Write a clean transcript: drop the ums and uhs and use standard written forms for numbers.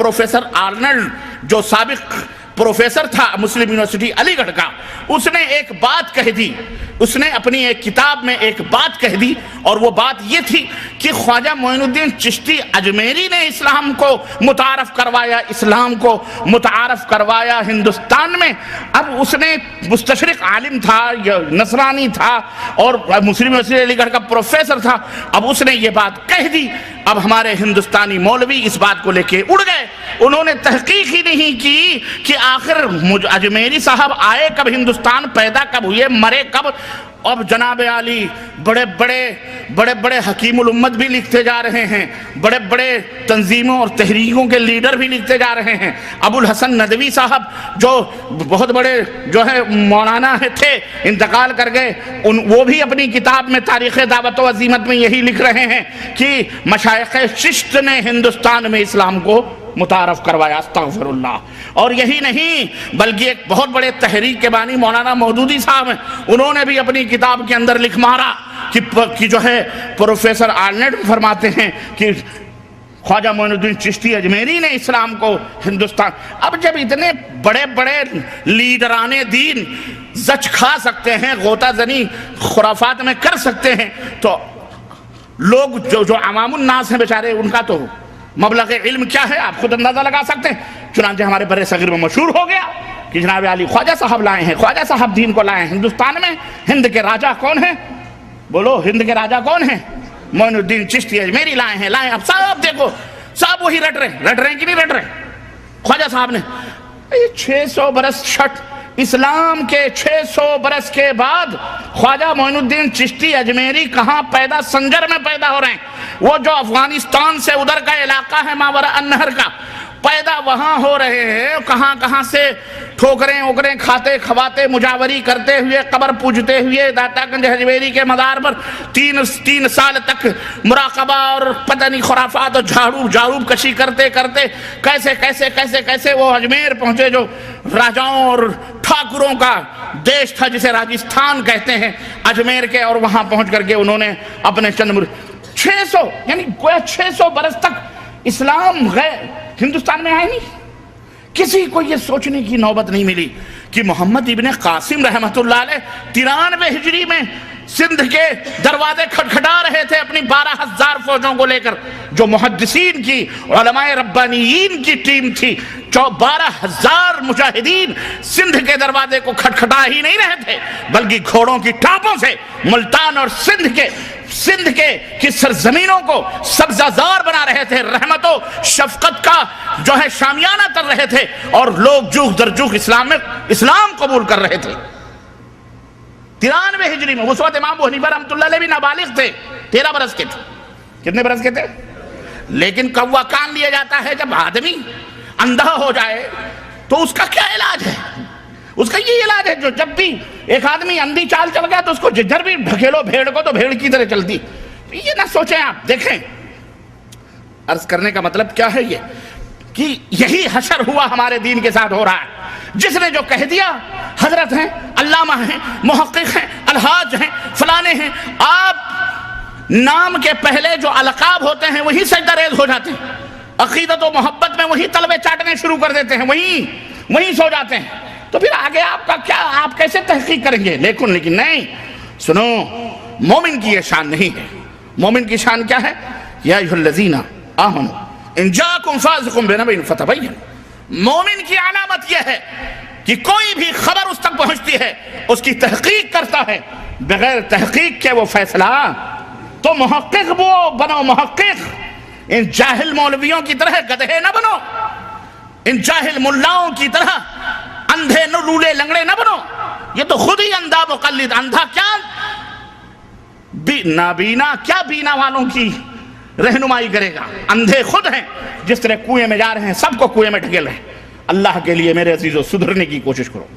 Professor Arnold जो साबिक professor था मुस्लिम यूनिवर्सिटी अलीगढ़ का, उसने एक बात कह दी, उसने अपनी एक किताब में एक बात कह दी, और वो बात ये थी कि ख्वाजा मोइनुद्दीन चिश्ती अजमेरी ने इस्लाम को मुतारफ करवाया, इस्लाम को मुतारफ करवाया हिंदुस्तान में। अब उसने मुस्तशरिक आलिम था, नसरानी था और मुस्लिम यूनिवर्सिटी अलीगढ़ का प्रोफेसर था। अब उसने ये बात कह दी। अब हमारे हिंदुस्तानी मौलवी इस बात को लेके उड़ गए, उन्होंने तहकीक ही नहीं की कि आखिर अजमेरी साहब आए कब, हिंदुस्तान पैदा कब हुए, मरे कब। अब जनाब आली बड़े बड़े हकीमुल उम्मत भी लिखते जा रहे हैं, बड़े बड़े तंजीमों और तहरीकों के लीडर भी लिखते जा रहे हैं। अबुल हसन नदवी साहब जो बहुत बड़े जो है मौलाना थे, इंतकाल कर गए, वो भी अपनी किताब में तारीख़ दावत व अज़ीमत में यही लिख रहे हैं कि मशाइख़ चिश्त ने हिंदुस्तान में इस्लाम को मुतारफ करवाया। अस्तग़फिरुल्लाह। और यही नहीं बल्कि एक बहुत बड़े तहरीक के बानी मौलाना मौदूदी साहब हैं, उन्होंने भी अपनी किताब के अंदर लिख मारा कि जो है प्रोफेसर आर्नल्ड फरमाते हैं कि ख्वाजा मोइनुद्दीन चिश्ती अजमेरी ने इस्लाम को हिंदुस्तान। अब जब इतने बड़े बड़े लीडराने दीन जच खा सकते हैं, गोता जनी खुराफात में कर सकते हैं, तो लोग जो अवामुन नास हैं बेचारे, उनका तो मबलग़ इल्म क्या है आप खुद अंदाज़ा लगा सकते हैं। चुनांचे हमारे बड़े सगीर में मशहूर हो गया कि जनाब आली ख्वाजा साहब लाए हैं, ख्वाजा साहब दीन को लाए हैं हिंदुस्तान में। हिंद के राजा कौन है? बोलो, हिंद के राजा कौन है? मोइनुद्दीन चिश्ती अजमेरी लाए हैं। अब साहब देखो, सब वही रट रहे कि नहीं रट रहे? ख्वाजा साहब ने 600 बरस छठ इस्लाम के 600 बरस के बाद ख्वाजा मोइनुद्दीन चिश्ती अजमेरी कहाँ पैदा? संजर में पैदा हो रहे हैं। वो जो अफगानिस्तान से उधर का इलाका है मावरा अन्नहर का, पैदा वहाँ हो रहे हैं। कहाँ से ठोकरें ओकरें खाते खवाते, मुजावरी करते हुए, कब्र पूजते हुए दातागंज हजवेरी के मज़ार पर तीन साल तक मुराकबा और पता नहीं खुराफात और झाड़ू कशी करते करते कैसे वो अजमेर पहुँचे, जो राजाओं और ठाकुरों का देश था जिसे राजस्थान कहते हैं, अजमेर के। और वहाँ पहुँच करके उन्होंने अपने चंद 600 यानी 600 बरस तक इस्लाम हिंदुस्तान में आए नहीं। किसी को ये सोचने की नौबत नहीं मिली कि मोहम्मद इब्ने कासिम रहमतुल्लाह अलैह 93 हिजरी में सिंध के दरवाजे खटखटा रहे थे अपनी 12,000 फौजों को लेकर, जो मुहद्दिसीन की उलमाए रब्बानीयीन की टीम थी। 12,000 मुजाहिदीन सिंध के दरवाजे को खटखटा ही नहीं रहे थे, बल्कि घोड़ों की टापों से मुल्तान और सिंध की सरजमीनों को सब्जाजार बना रहे थे, रहमतो शफकत का जो है शामियाना कर रहे थे, और लोग जुग दर जुग इस्लाम कबूल कर रहे थे। 93 हिजरी में उस वक्त इमाम अबू हनीफा रहमतुल्लाह अलैह भी नाबालिग थे, 13 बरस के थे। कितने बरस के थे? लेकिन कौवा कान लिया जाता है जब आदमी अंधा हो जाए तो उसका क्या इलाज है? उसका ये इलाज है, जो जब भी एक आदमी अंधी चाल चल गया तो उसको जिधर भी ढकेलो भेड़ को तो भेड़ की तरह चलती। तो ये ना सोचें आप, देखें। अर्ज करने का मतलब क्या है ये कि यही हशर हुआ हमारे दीन के साथ हो रहा है। जिसने जो कह दिया, हजरत हैं, अल्लामा हैं, मुहक्किक हैं, अलहाज हैं, फलाने हैं, आप नाम के पहले जो अलकाब होते हैं वही सजदा रेज हो जाते हैं। अकीदत और मोहब्बत में वही तलबे चाटने शुरू कर देते हैं, वहीं सो जाते हैं। तो फिर आगे आपका क्या, आप कैसे तहकीक करेंगे? लेकिन नहीं, सुनो, मोमिन की ये शान नहीं है। मोमिन की शान क्या है? या अय्युहल्लज़ीना आमनू इन जाकुम फासिकुम बिनबइन फतबय्यनु। मोमिन की अलामत यह है कि कोई भी खबर उस तक पहुंचती है, उसकी तहकीक करता है। बगैर तहकीक के वो फैसला, तो मुहक्किक वो बनो, मुहक्किक। इन जाहिल मौलवियों की तरह गधे न बनो, इन जाहिल मुल्लाओं की तरह अंधे लूले लंगड़े न बनो। ये तो खुद ही अंधा मुकल्लिद, अंधा क्या नाबीना, क्या बीना वालों की रहनुमाई करेगा? अंधे खुद हैं, जिस तरह कुएं में जा रहे हैं सबको कुएं में ढकेल रहे हैं। अल्लाह के लिए मेरे अजीजों सुधरने की कोशिश करो।